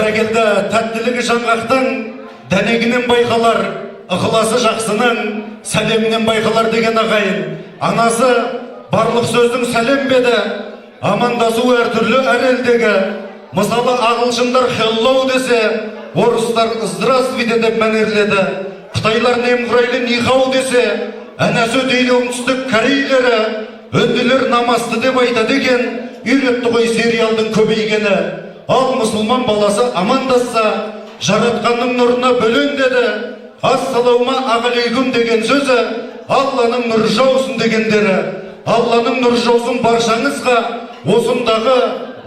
бәрекелді, тәттілігі жаңғақтың дәнегінен байқалар, ықыласы жақсының сәлемінен байқалар деген ағайын. Анасы барлық сөздің сәлем беді, амандасу әртүрлі әр елдегі. Мысалы ағылшындар hello десе, орыстар здравствуйте деп мәнерледі. Қытайлар немқұрайлы нихау десе, әнәсі дейді оңтүстік корейлері, үнділер намасты деп айтады екен, үйретті ғой сериалдың көбейгені. Ал мұсылман баласы амандасса, жаратқанның нұрына бөлен деді. Ассалаума ағалейкум деген сөзі, Алланың нұры жаусын дегендері. Алланың нұры жаусын баршаңызға, осындағы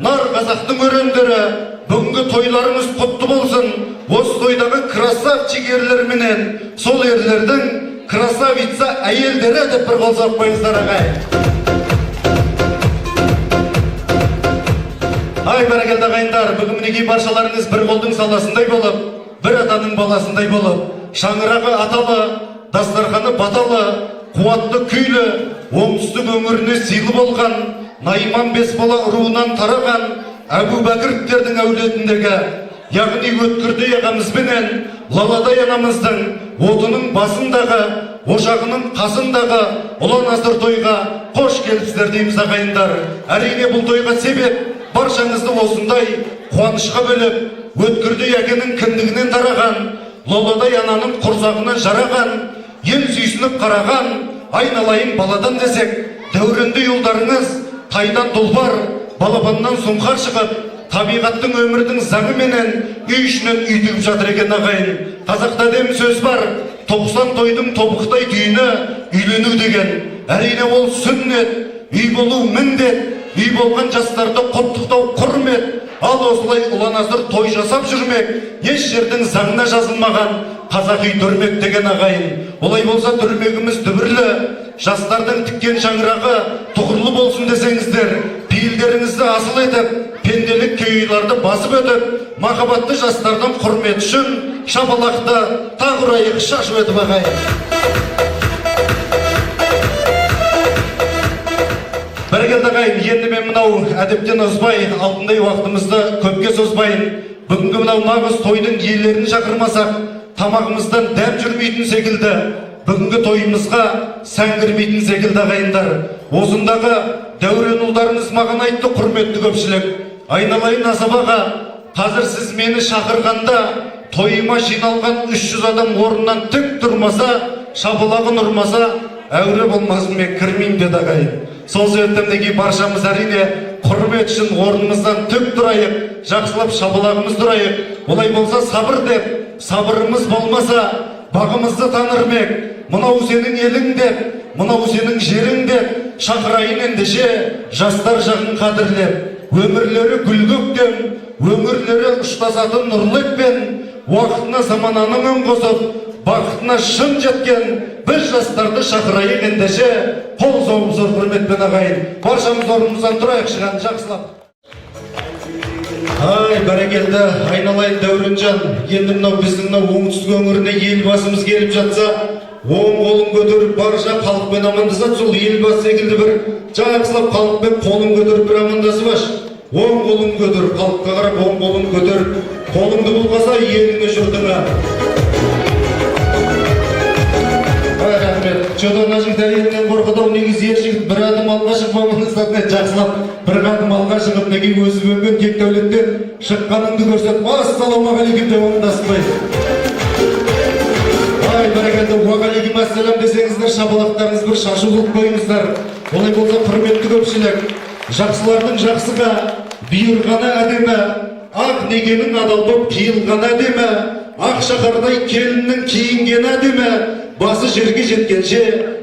нар қазақтың өрендері. Бүгінгі тойларыңыз құтты болсын, осы тойдағы красавчик ерлерменен, сол ерлердің красавица әйелдері деп бір қол соғып қойыңыздар ағай. Ай, бәрекелді ағайындар, бүгін мінекей баршаларыңыз бір қолдың саласындай болып, бір атаның баласындай болып, шаңырағы аталы, дастарханы баталы, қуатты күйлі, оңтүстік өңіріне сыйлы болған, Найман Бесбала руынан тараған Әбу Бәкіровтердің әулетіндегі, яғни Өткірдей ағамызбенен Лаладай анамыздың отының басындағы, ошағының қасындағы ұлан-асыр тойға қош келіпсіздер дейміз ағайындар. Әрине бұл тойға себеп баршаңызды осындай қуанышқа бөліп, Өткірдей әкенің кіндігінен тараған, Лаладай ананың құрсағынан жараған, ел сүйсініп қараған, айналайын баладан десек, дәуренді юлдарыңыз тайдан тұлпар, балапаннан сұңқар шығып, табиғаттың өмірдің заңы менен үй ішінен үйтігіп жатыр екен ағайын. Қазақта дем сөз бар, 90 тойдың тобықтай түйіні үйлену деген. Әрине ол сүннет, үй болу міндет, үй болған жастарды құттықтау құрмет. Ал осылай ұлан-асыр той жасап жүрмек, еш жердің заңына жазылмаған қазақи дүрмек деген ағайын. Олай болса дүрмегіміз дүбірлі, жастардың тіккен шаңырағы тұғырлы болсын десеңіздер, пейілдеріңізді асыл етіп, пенделік күйейларды басып өтіп, махаббатты жастардың құрмет үшін шапалақты тағы ұрайық шашып өтіп ағайын. Бәрекелді ағайын, енді мен мынау әдептен озбай, алтындай уақытымызды көпке созбайын. Бүгінгі мынау нағыз тойдың иелерін шақырмасақ, тамағымыздан дәм жүрмейтін секілді, бүгінгі тойымызға сән кірмейтін секілді ағайындар. Осындағы дәурен ұлдарыңыз маған айтты, құрметті көпшілік. Айналайын асабаға, қазір сіз мені шақырғанда, тойыма жиналған 300 адам орнынан тік тұрмаса, шапалағын ұрмаса, әуре болмасын мен кірмеймін деді ағайын. Сол себептен баршамыз әрине құрмет үшін орнымыздан тік тұрайық, жақсылап шапалағымыз тұрайық. Олай болса сабыр деп, сабырымыз болмаса, бағымызды танырмек. Мынау сенің елің деп, мынау сенің жерің деп, шақырайын ендеше жастар жағын қадірлеп. Өмірлері гүл-көктем, өңірлері ұштасатын нұрлықпен, уақытына замананың өн қосып, бақытына шын жеткен біз жастарды шақырайық ендеше, қол соғып зор құрметпен ағайын. Баршамыз орнымыздан тұрайық шыған жақсылап. Ай, бәрекелді, айналайын Дәуренжан, енді мынау біздің оңтүстік өңіріне елбасымыз келіп жатса, оң қолын көтеріп барша халықпен амандасады. Сол елбасы секілді бір жақсылап халықпен қолын көтеріп бір амандасып аш. Оң қолын көтеріп, халыққа қарап оң қолын көтеріп, қолыңды бұлғаса еліңе жұртыңа. Чодан ажық дәйіннен қорқыдау негіз ер жігіт бір адым алға шықпамыңыздатына жақсылап бір қадым алға шығып неге өзі бөлген тек дәулеттен шыққаныңды көрсетіп, ассалаумағалейкум деп амандаспай. Ай, бәрекелді, уағалейкум ассалам десеңіздер, шапалақтарыңыз бір шашу қылып қойыңыздар. Олай болса құрметті көпшілік, жақсылардың жақсыға бұйырғаны әдемі, ақ негенің адал боп қиылғаны әдемі, ақ шақардай келіннің киінгені әдемі, басы жерге жеткенше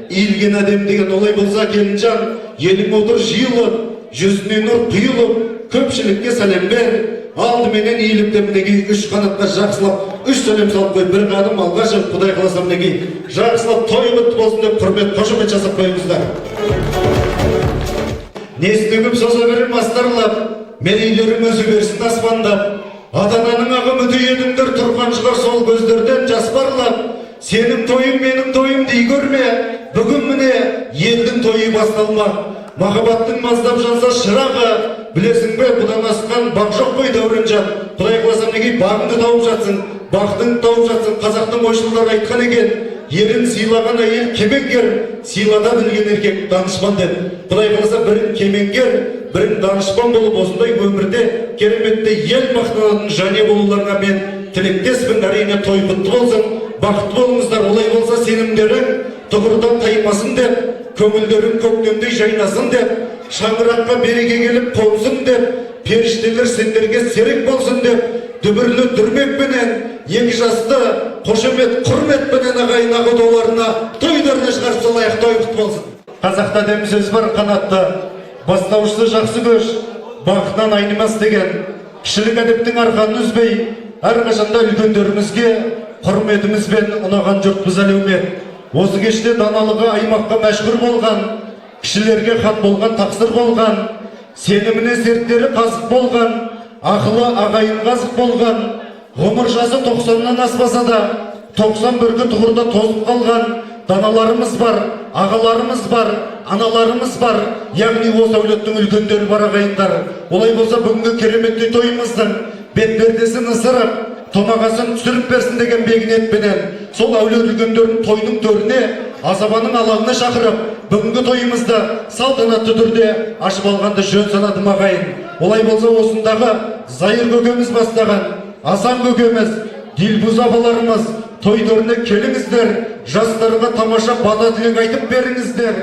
иілген әдем деген. Олай болса келінжан, елің отыр жиылып, жүзіне нұр құйылып, көпшілікке сәлем бер. Алдыменен иіліп демінеге үш қанатқа жақсылап, үш сәлем салып қой, бір қадым алға шығып, Құдай қаласам неге жақсылап той құтты болсын деп құрмет қошемет жасап қойыңыздар. Несіне соза берем астарлап, мерейлерің өзі берсін аспандап, ата-ананың ағы мүдей едіңдер тұрған шығар сол көздерден жас барлап. Сенің тойың менің тойым дей көрме, бүгін міне елдің тойы басталмақ. махаббаттың маздап жанса шырағы, білесің бе, бұдан асқан бақ жоқ қой дәуренжан. Құдай қаласа мінекей бағыңды тауып жатсың, бақытыңды тауып жатсың. Қазақтың ойшылдары айтқан екен, ерін сыйлаған әйел кемеңгер, сыйлата білген еркек данышпан деп. Құдай қаласа бірін кемеңгер, бірін данышпан болып осындай өмірде кереметте ел мақтанатын және болуларына мен тілектеспін. Әрине той құтты болсын, бақытты болыңыздар. Олай болса сенімдерің тұғырдан таймасын деп, көңілдерің көктемдей жайнасын деп, шаңыраққа береке келіп қонсын деп, періштелер сендерге серік болсын деп, дүбірлі дүрмекпенен екі жасты қошемет құрметпенен ағайын ағудоларына тойдарына шығарып салайық. Той құтты болсын. Қазақта дем сөз бар, қанатты бастаушысы жақсы көш, бақытынан айнымас деген. Кішілік әдептің арқанын үзбей, әрқашанда үлкендерімізге құрметімізбен ұнаған жұртпыз әлеумет. Осы кеште даналығы аймаққа мәшһүр болған, кішілерге хат болған, тақсыр болған, сеніміне серттері қазық болған, ақылы ағайын қазық болған, ғұмыр жасы 90-нан аспаса да 91-гі тұғырда тозып қалған даналарымыз бар, ағаларымыз бар, аналарымыз бар, яғни осы әулеттің үлкендері бар ағайындар. Олай болса бүгінгі кереметті тойымыздың бетпердесін ысырып, томағасын түсіріп берсін деген бегінетпенен сол әулет үлкендерін тойдың төріне, асабаның алаңына шақырып, бүгінгі тойымызды салтанатты түрде ашып алғанды жөн санадым ағайын. Олай болса осындағы Зайыр көкеміз бастаған, Асан көкеміз, Дилбуз апаларымыз той төріне келіңіздер, жастарға тамаша бата тілек айтып беріңіздер.